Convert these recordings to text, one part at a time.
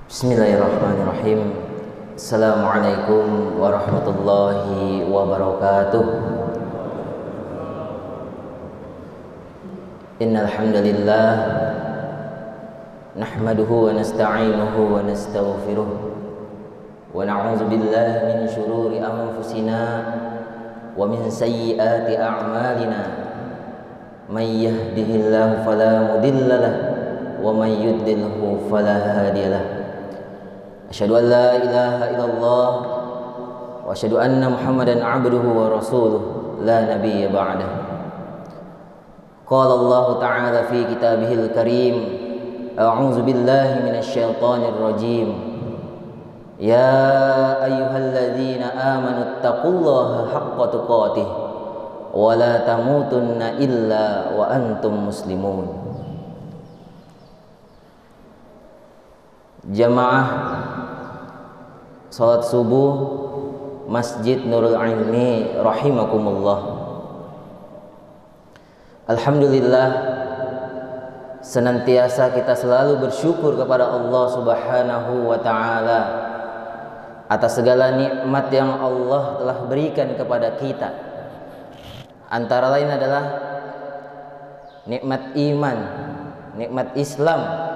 Bismillahirrahmanirrahim. Assalamualaikum warahmatullahi wabarakatuh. Innal hamdalillah nahmaduhu wa nasta'inuhu wa nastaghfiruh wa na'udzu billahi min shururi anfusina wa min sayyiati a'malina. May yahdihillahu fala mudilla lahu wa may yudlilhu fala hadiya lahu. Asyhadu an la ilaha illallah wa asyhadu anna Muhammadan abduhu wa rasuluh la nabiyya ba'dah. Qala Allah ta'ala fi kitabihil karim, a'udzu billahi minasy syaithanir rajim. Ya ayyuhalladzina amanu taqullaha haqqa tuqatih wa la tamutunna illa wa antum muslimun. Jamaah salat subuh Masjid Nurul Ilmi rahimakumullah. Alhamdulillah, senantiasa kita selalu bersyukur kepada Allah Subhanahu wa ta'ala atas segala nikmat yang Allah telah berikan kepada kita. Antara lain adalah nikmat iman, nikmat Islam,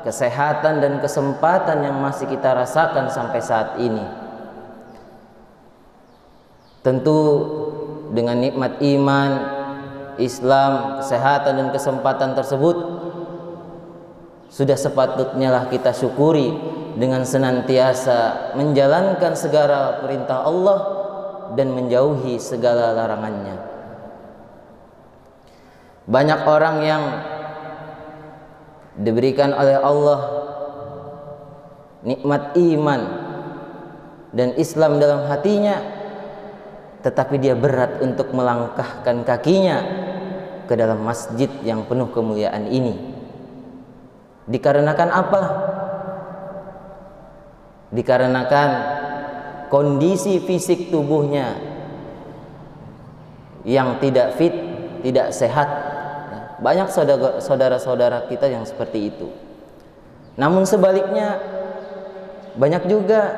kesehatan dan kesempatan yang masih kita rasakan sampai saat ini. Tentu dengan nikmat iman, Islam, kesehatan dan kesempatan tersebut sudah sepatutnya lah kita syukuri dengan senantiasa menjalankan segala perintah Allah dan menjauhi segala larangannya. Banyak orang yang diberikan oleh Allah nikmat iman dan Islam dalam hatinya, tetapi dia berat untuk melangkahkan kakinya ke dalam masjid yang penuh kemuliaan ini. Dikarenakan apa? Dikarenakan kondisi fisik tubuhnya yang tidak fit, tidak sehat. Banyak saudara-saudara kita yang seperti itu. Namun sebaliknya, banyak juga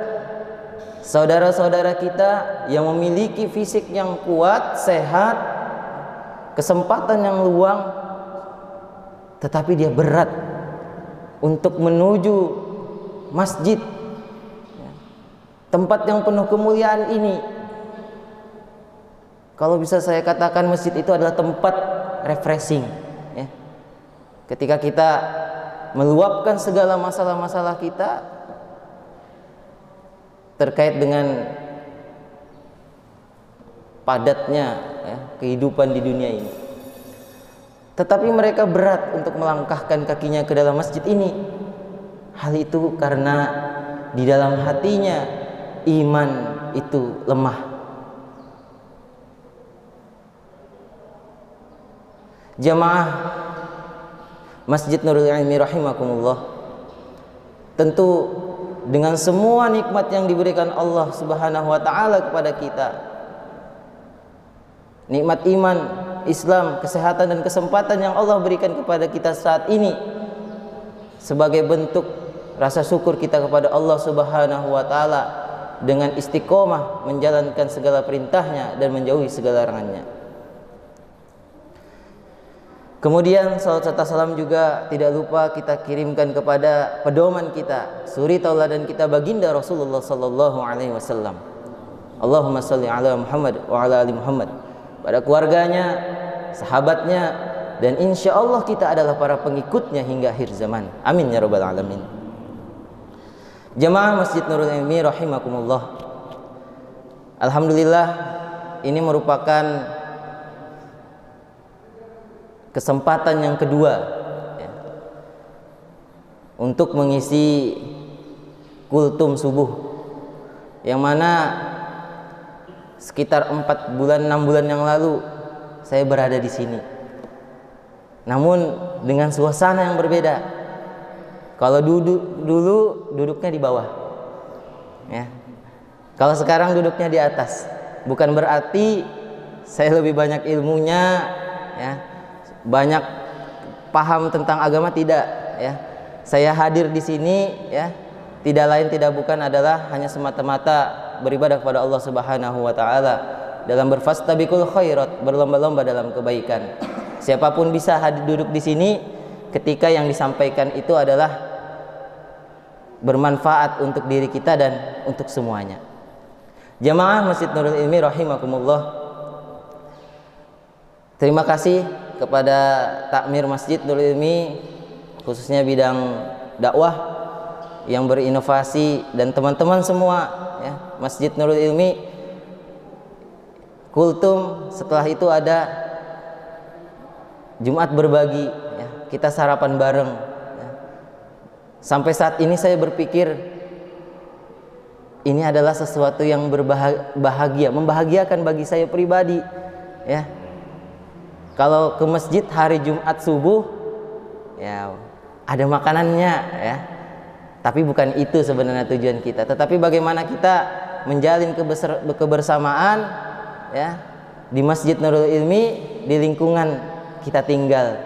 saudara-saudara kita yang memiliki fisik yang kuat, sehat, kesempatan yang luang, tetapi dia berat untuk menuju masjid, tempat yang penuh kemuliaan ini. Kalau bisa saya katakan, masjid itu adalah tempat refreshing. Ketika kita meluapkan segala masalah-masalah kita terkait dengan padatnya kehidupan di dunia ini, tetapi mereka berat untuk melangkahkan kakinya ke dalam masjid ini. Hal itu karena di dalam hatinya iman itu lemah. Jamaah Masjid Nurul Ilmi rahimakumullah, tentu dengan semua nikmat yang diberikan Allah Subhanahu wa ta'ala kepada kita, nikmat iman, Islam, kesehatan dan kesempatan yang Allah berikan kepada kita saat ini, sebagai bentuk rasa syukur kita kepada Allah Subhanahu wa ta'ala dengan istiqomah menjalankan segala perintahnya dan menjauhi segala larangannya. Kemudian salawat serta salam juga tidak lupa kita kirimkan kepada pedoman kita, suri tauladan kita, baginda Rasulullah sallallahu alaihi wasallam. Allahumma shalli ala Muhammad wa ala ali Muhammad, pada keluarganya, sahabatnya, dan insya Allah kita adalah para pengikutnya hingga akhir zaman. Amin ya rabbal alamin. Jamaah Masjid Nurul Ilmi rahimakumullah. Alhamdulillah, ini merupakan kesempatan yang kedua untuk mengisi kultum subuh, yang mana sekitar 4 bulan 6 bulan yang lalu saya berada di sini, namun dengan suasana yang berbeda. Kalau dulu duduknya di bawah, kalau sekarang duduknya di atas. Bukan berarti saya lebih banyak ilmunya, banyak paham tentang agama, tidak. Saya hadir di sini tidak lain tidak bukan adalah hanya semata-mata beribadah kepada Allah Subhanahu wa taala dalam berfastabiqul khairat, berlomba-lomba dalam kebaikan. Siapapun bisa duduk di sini ketika yang disampaikan itu adalah bermanfaat untuk diri kita dan untuk semuanya. Jamaah Masjid Nurul Ilmi rahimakumullah, terima kasih kepada takmir Masjid Nurul Ilmi, khususnya bidang dakwah yang berinovasi, dan teman-teman semua ya, Masjid Nurul Ilmi kultum. Setelah itu ada Jumat berbagi ya, kita sarapan bareng ya. Sampai saat ini saya berpikir ini adalah sesuatu yang berbahagia, membahagiakan bagi saya pribadi ya. Kalau ke masjid hari Jumat subuh ya ada makanannya ya. Tapi bukan itu sebenarnya tujuan kita. Tetapi bagaimana kita menjalin kebersamaan ya di Masjid Nurul Ilmi, di lingkungan kita tinggal.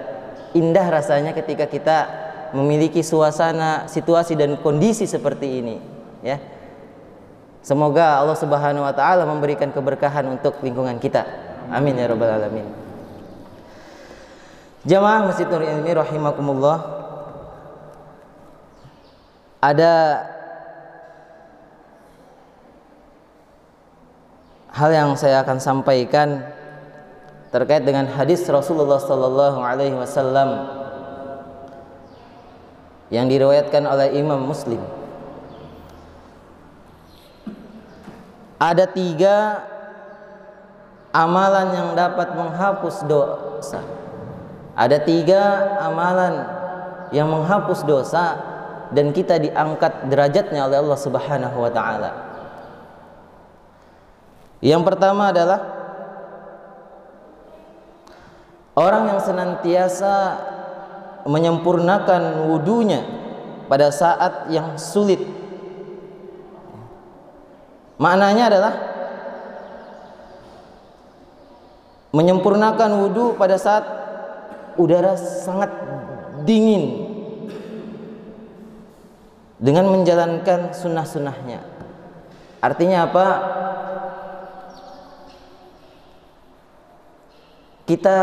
Indah rasanya ketika kita memiliki suasana, situasi dan kondisi seperti ini ya. Semoga Allah Subhanahu wa taala memberikan keberkahan untuk lingkungan kita. Amin ya rabbal alamin. Jamaah Masjid Nurul Ilmi rahimakumullah, ada hal yang saya akan sampaikan terkait dengan hadis Rasulullah sallallahu alaihi wasallam yang diriwayatkan oleh Imam Muslim. Ada 3 amalan yang dapat menghapus dosa. Ada 3 amalan yang menghapus dosa dan kita diangkat derajatnya oleh Allah Subhanahu wa taala. Yang pertama adalah orang yang senantiasa menyempurnakan wudunya pada saat yang sulit. Maknanya adalah menyempurnakan wudu pada saat udara sangat dingin dengan menjalankan sunnah-sunnahnya. Artinya apa? Kita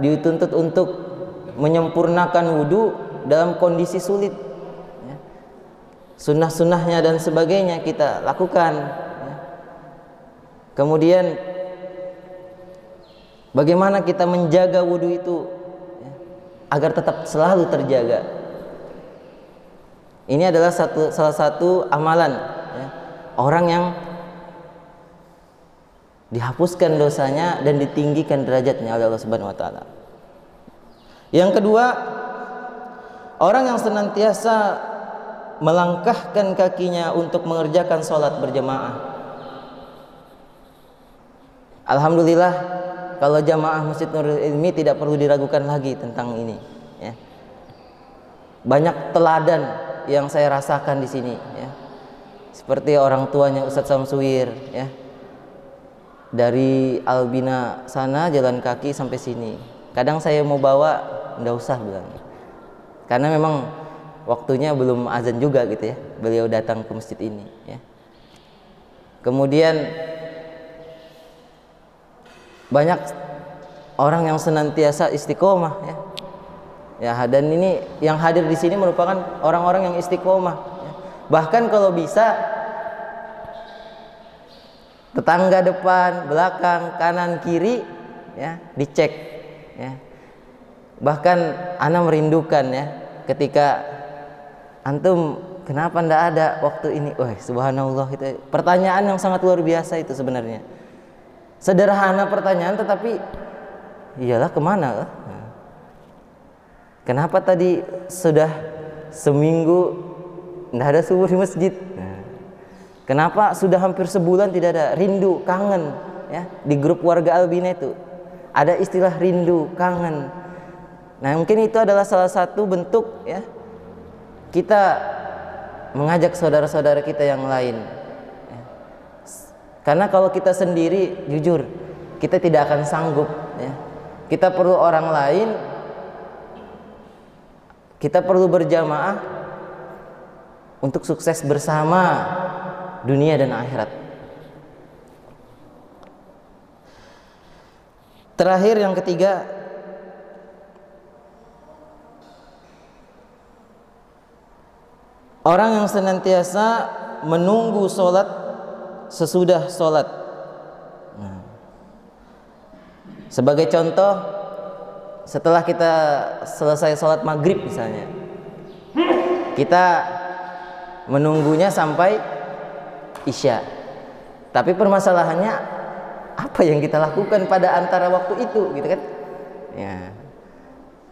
dituntut untuk menyempurnakan wudu dalam kondisi sulit ya. Sunnah-sunnahnya dan sebagainya kita lakukan ya. Kemudian bagaimana kita menjaga wudu itu ya, agar tetap selalu terjaga. Ini adalah salah satu amalan ya, orang yang dihapuskan dosanya dan ditinggikan derajatnya oleh Allah Subhanahu wa taala. Yang kedua, orang yang senantiasa melangkahkan kakinya untuk mengerjakan sholat berjamaah. Alhamdulillah, kalau jamaah Masjid Nurul Ilmi tidak perlu diragukan lagi tentang ini ya. Banyak teladan yang saya rasakan di sini ya. Seperti orang tuanya Ustadz Samsuir ya. Dari Albina sana jalan kaki sampai sini. Kadang saya mau bawa, enggak usah bilang. Karena memang waktunya belum azan juga gitu ya. Beliau datang ke masjid ini ya. Kemudian banyak orang yang senantiasa istiqomah ya. Ya, dan ini yang hadir di sini merupakan orang-orang yang istiqomah ya. Bahkan kalau bisa tetangga depan, belakang, kanan, kiri ya dicek ya. Bahkan ana merindukan ya ketika antum kenapa ndak ada waktu ini. Wah, subhanallah, itu pertanyaan yang sangat luar biasa itu sebenarnya. Sederhana pertanyaan tetapi iyalah kemana? Kenapa tadi sudah seminggu tidak ada subuh di masjid? Kenapa sudah hampir sebulan tidak ada? Rindu, kangen ya. Di grup warga Albina itu ada istilah rindu, kangen. Nah, mungkin itu adalah salah satu bentuk ya kita mengajak saudara-saudara kita yang lain ya. Karena kalau kita sendiri, jujur kita tidak akan sanggup ya. Kita perlu orang lain, kita perlu berjamaah untuk sukses bersama dunia dan akhirat. Terakhir, yang ketiga, orang yang senantiasa menunggu sholat sesudah sholat. Sebagai contoh, setelah kita selesai sholat maghrib misalnya, kita menunggunya sampai isya. Tapi permasalahannya, apa yang kita lakukan pada antara waktu itu, gitu kan? Ya.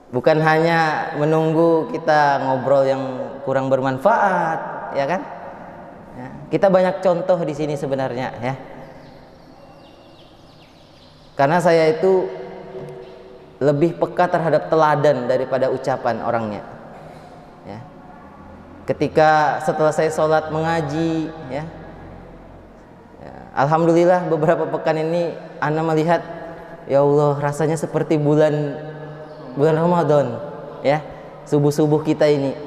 Bukan hanya menunggu kita ngobrol yang kurang bermanfaat, ya kan? Ya. Kita banyak contoh di sini sebenarnya, ya. Karena saya itu lebih peka terhadap teladan daripada ucapan orangnya. Ya. Ketika setelah saya sholat mengaji, ya, alhamdulillah beberapa pekan ini ana melihat, ya Allah, rasanya seperti bulan Ramadan, ya, subuh-subuh kita ini.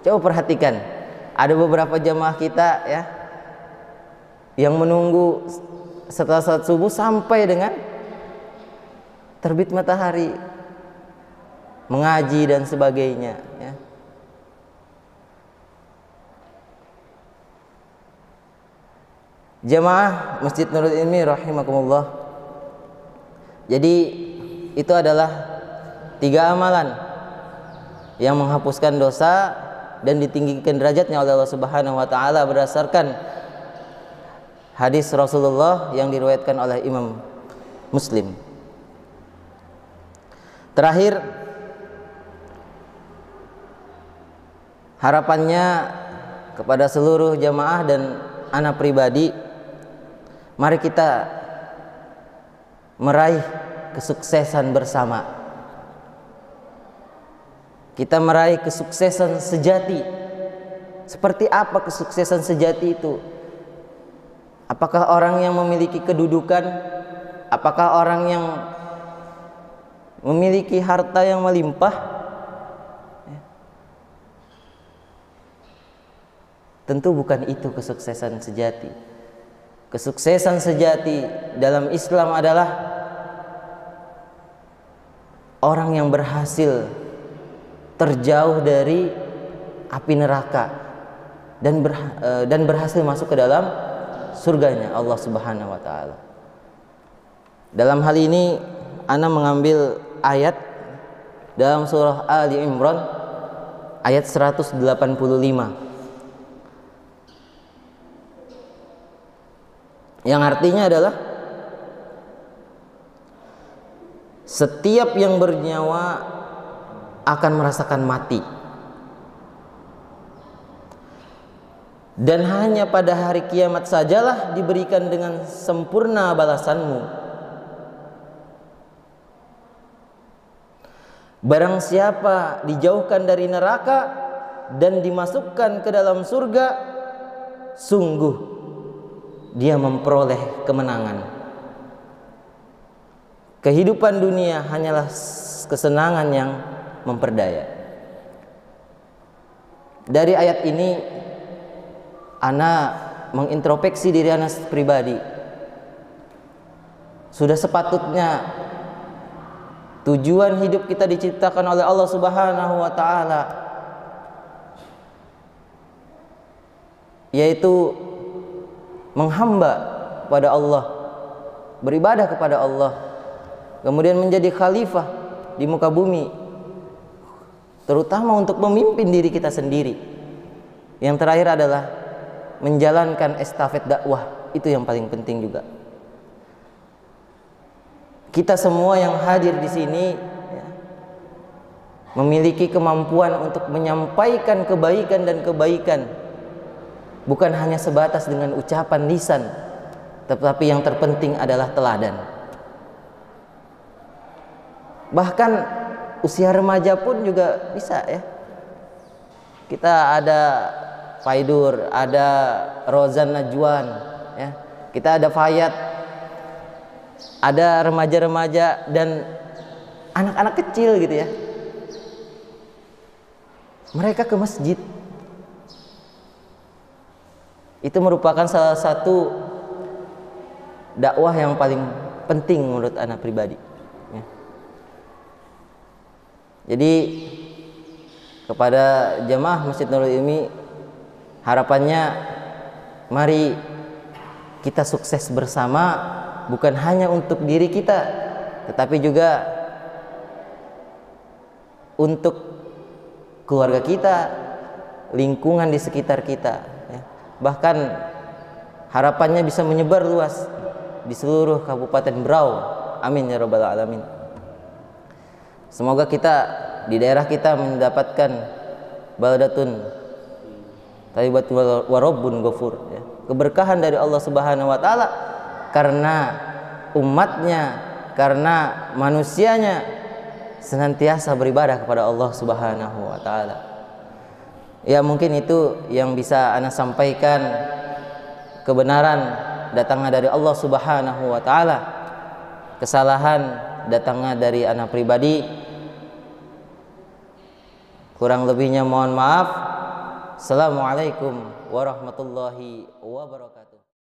Coba perhatikan, ada beberapa jamaah kita, ya, yang menunggu setelah salat subuh sampai dengan terbit matahari, mengaji dan sebagainya, ya. Jamaah Masjid Nurul Ilmi rahimakumullah. Jadi itu adalah 3 amalan yang menghapuskan dosa dan ditinggikan derajatnya oleh Allah Subhanahu wa taala berdasarkan hadis Rasulullah yang diriwayatkan oleh Imam Muslim. Terakhir, harapannya kepada seluruh jamaah dan ana pribadi, mari kita meraih kesuksesan bersama. Kita meraih kesuksesan sejati. Seperti apa kesuksesan sejati itu? Apakah orang yang memiliki kedudukan? Apakah orang yang memiliki harta yang melimpah? Tentu bukan itu kesuksesan sejati. Kesuksesan sejati dalam Islam adalah orang yang berhasil terjauh dari api neraka dan berhasil masuk ke dalam surganya Allah Subhanahu wa taala. Dalam hal ini ana mengambil ayat dalam surah Ali Imran ayat 185. Yang artinya adalah setiap yang bernyawa akan merasakan mati, dan hanya pada hari kiamat sajalah diberikan dengan sempurna balasanmu. Barang siapa dijauhkan dari neraka dan dimasukkan ke dalam surga, sungguh dia memperoleh kemenangan. Kehidupan dunia hanyalah kesenangan yang memperdaya. Dari ayat ini ana mengintrospeksi diri ana pribadi. Sudah sepatutnya tujuan hidup kita diciptakan oleh Allah Subhanahu wa taala, yaitu menghamba pada Allah, beribadah kepada Allah, kemudian menjadi khalifah di muka bumi, terutama untuk memimpin diri kita sendiri. Yang terakhir adalah menjalankan estafet dakwah, itu yang paling penting juga. Kita semua yang hadir di sini, ya, memiliki kemampuan untuk menyampaikan kebaikan dan kebaikan, bukan hanya sebatas dengan ucapan lisan, tetapi yang terpenting adalah teladan. Bahkan usia remaja pun juga bisa, ya. Kita ada Faidur, ada Rozan Najwan, ya. Kita ada Fayat, ada remaja-remaja dan anak-anak kecil gitu, ya. Mereka ke masjid Itu merupakan salah satu dakwah yang paling penting menurut anak pribadi ya. Jadi kepada jamaah Masjid Nurul Ilmi, harapannya mari kita sukses bersama, bukan hanya untuk diri kita, tetapi juga untuk keluarga kita, lingkungan di sekitar kita ya. Bahkan harapannya bisa menyebar luas di seluruh Kabupaten Berau. Amin ya rabbal alamin. Semoga kita di daerah kita mendapatkan baldatun thayyibatun wa rabbun ghafur ya. Keberkahan dari Allah Subhanahu wa taala karena umatnya, karena manusianya senantiasa beribadah kepada Allah Subhanahu wa taala. Ya, mungkin itu yang bisa ana sampaikan. Kebenaran datangnya dari Allah Subhanahu wa taala. Kesalahan datangnya dari ana pribadi. Kurang lebihnya mohon maaf. Assalamualaikum warahmatullahi wabarakatuh.